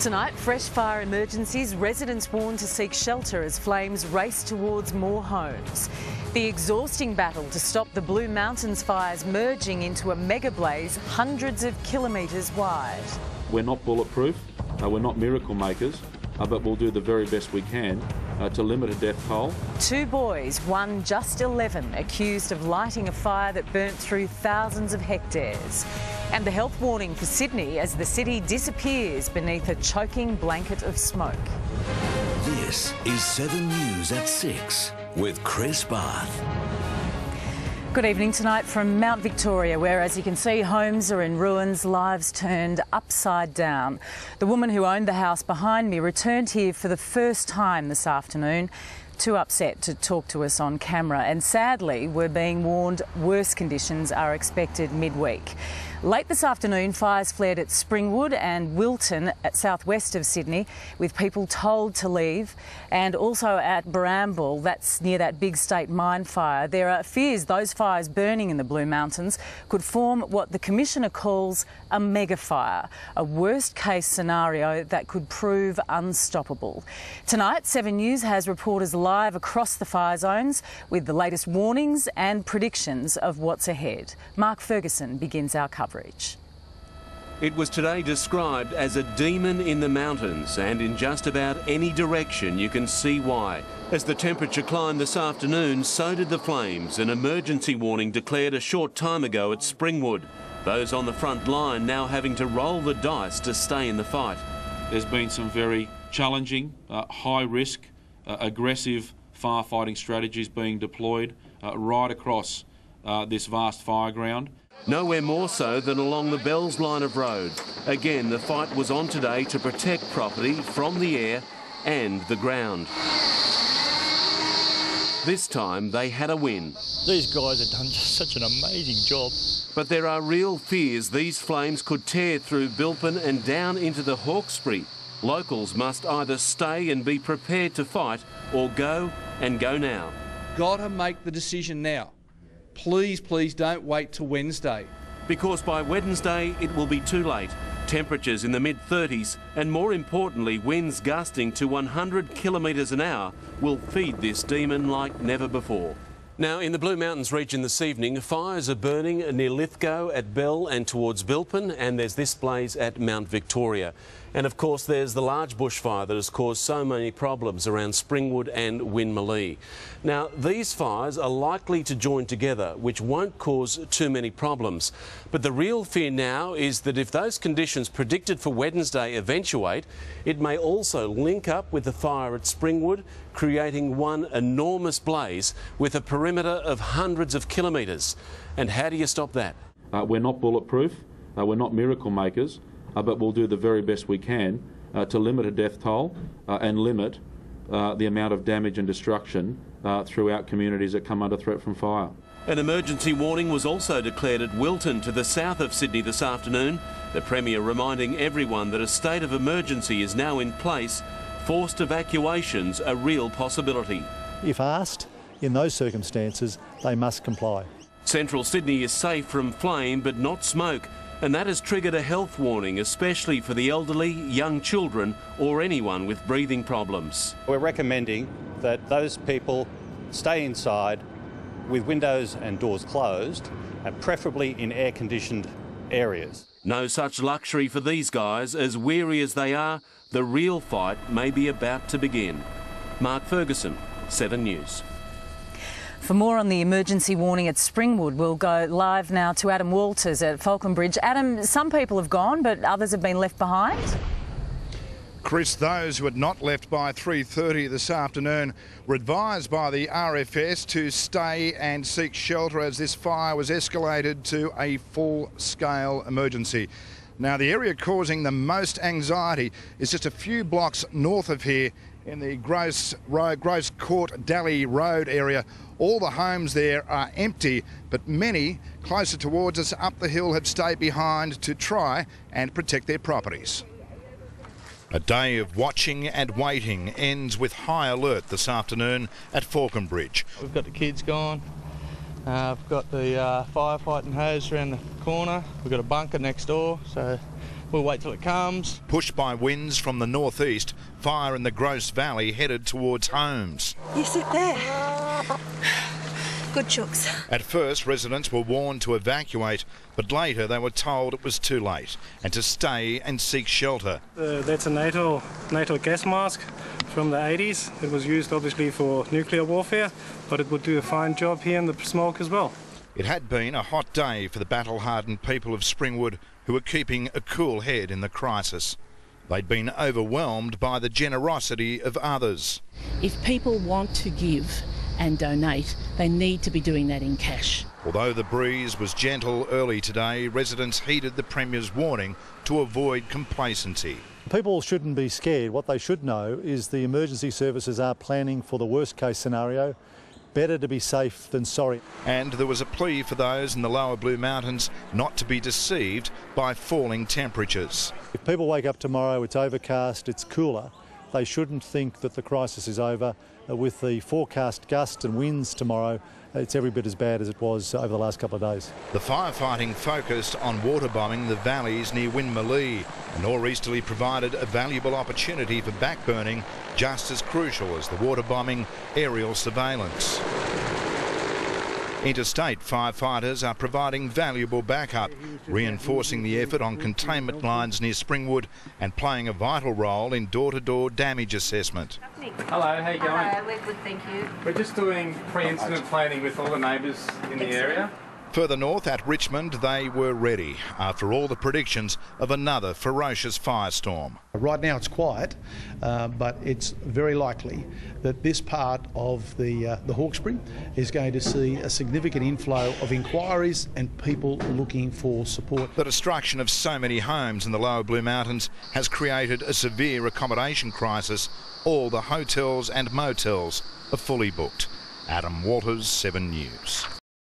Tonight, fresh fire emergencies, residents warned to seek shelter as flames race towards more homes. The exhausting battle to stop the Blue Mountains fires merging into a mega blaze hundreds of kilometres wide. We're not bulletproof, we're not miracle makers, but we'll do the very best we can to limit a death toll. 2 boys, one just 11, accused of lighting a fire that burnt through thousands of hectares. And the health warning for Sydney as the city disappears beneath a choking blanket of smoke. This is 7 News at 6 with Chris Barth. Good evening tonight from Mount Victoria, where, as you can see, homes are in ruins, lives turned upside down. The woman who owned the house behind me returned here for the first time this afternoon, too upset to talk to us on camera, and sadly we're being warned worse conditions are expected midweek. Late this afternoon, fires flared at Springwood and Wilton at southwest of Sydney, with people told to leave, and also at Bramble, that's near that big state mine fire. There are fears those fires burning in the Blue Mountains could form what the Commissioner calls a mega fire, a worst-case scenario that could prove unstoppable. Tonight, 7 News has reporters live across the fire zones with the latest warnings and predictions of what's ahead. Mark Ferguson begins our coverage. It was today described as a demon in the mountains, and in just about any direction you can see why. As the temperature climbed this afternoon, so did the flames. An emergency warning declared a short time ago at Springwood. Those on the front line now having to roll the dice to stay in the fight. There's been some very challenging, high-risk, aggressive firefighting strategies being deployed right across this vast fire ground. Nowhere more so than along the Bells line of road. Again, the fight was on today to protect property from the air and the ground. This time they had a win. These guys have done just such an amazing job. But there are real fears these flames could tear through Bilpin and down into the Hawkesbury. Locals must either stay and be prepared to fight or go and go now. Gotta make the decision now. Please, please don't wait till Wednesday. Because by Wednesday it will be too late. Temperatures in the mid-30s and, more importantly, winds gusting to 100 kilometres an hour will feed this demon like never before. Now, in the Blue Mountains region this evening, fires are burning near Lithgow at Bell and towards Bilpin, and there's this blaze at Mount Victoria. And of course there's the large bushfire that has caused so many problems around Springwood and Winmalee. Now, these fires are likely to join together, which won't cause too many problems. But the real fear now is that if those conditions predicted for Wednesday eventuate, it may also link up with the fire at Springwood, creating one enormous blaze with a perimeter of hundreds of kilometres. And how do you stop that? We're not bulletproof, we're not miracle makers, but we'll do the very best we can to limit a death toll and limit the amount of damage and destruction throughout communities that come under threat from fire. An emergency warning was also declared at Wilton to the south of Sydney this afternoon. The Premier reminding everyone that a state of emergency is now in place. Forced evacuations a real possibility. If asked, in those circumstances, they must comply. Central Sydney is safe from flame but not smoke, and that has triggered a health warning, especially for the elderly, young children or anyone with breathing problems. We're recommending that those people stay inside with windows and doors closed, and preferably in air-conditioned areas. No such luxury for these guys. As weary as they are, the real fight may be about to begin. Mark Ferguson, 7 News. For more on the emergency warning at Springwood, we'll go live now to Adam Walters at Falconbridge. Adam, some people have gone, but others have been left behind? Chris, those who had not left by 3:30 this afternoon were advised by the RFS to stay and seek shelter as this fire was escalated to a full-scale emergency. Now, the area causing the most anxiety is just a few blocks north of here in the Gross Court Dally Road area. All the homes there are empty, but many closer towards us up the hill have stayed behind to try and protect their properties. A day of watching and waiting ends with high alert this afternoon at Falconbridge. We've got the kids gone. I've got the firefighting hose around the corner. We've got a bunker next door, so we'll wait till it comes. Pushed by winds from the northeast, fire in the Gross Valley headed towards homes. You sit there. Good chooks. At first, residents were warned to evacuate, but later they were told it was too late and to stay and seek shelter. That's a NATO gas mask from the 80s. It was used obviously for nuclear warfare, but it would do a fine job here in the smoke as well. It had been a hot day for the battle-hardened people of Springwood, who were keeping a cool head in the crisis. They'd been overwhelmed by the generosity of others. If people want to give and donate, they need to be doing that in cash. Although the breeze was gentle early today, residents heeded the Premier's warning to avoid complacency. People shouldn't be scared. What they should know is the emergency services are planning for the worst case scenario. Better to be safe than sorry. And there was a plea for those in the lower Blue Mountains not to be deceived by falling temperatures. If people wake up tomorrow, it's overcast, it's cooler, they shouldn't think that the crisis is over. With the forecast gusts and winds tomorrow, it's every bit as bad as it was over the last couple of days. The firefighting focused on water bombing the valleys near Winmalee, and nor'easterly provided a valuable opportunity for backburning, just as crucial as the water bombing aerial surveillance. Interstate firefighters are providing valuable backup, reinforcing the effort on containment lines near Springwood and playing a vital role in door-to-door damage assessment. Hello, how you going? Hello, we're good, thank you. We're just doing pre-incident planning with all the neighbours in the area. Further north at Richmond, they were ready after all the predictions of another ferocious firestorm. Right now it's quiet, but it's very likely that this part of the Hawkesbury is going to see a significant inflow of inquiries and people looking for support. The destruction of so many homes in the lower Blue Mountains has created a severe accommodation crisis. All the hotels and motels are fully booked. Adam Walters, 7 News.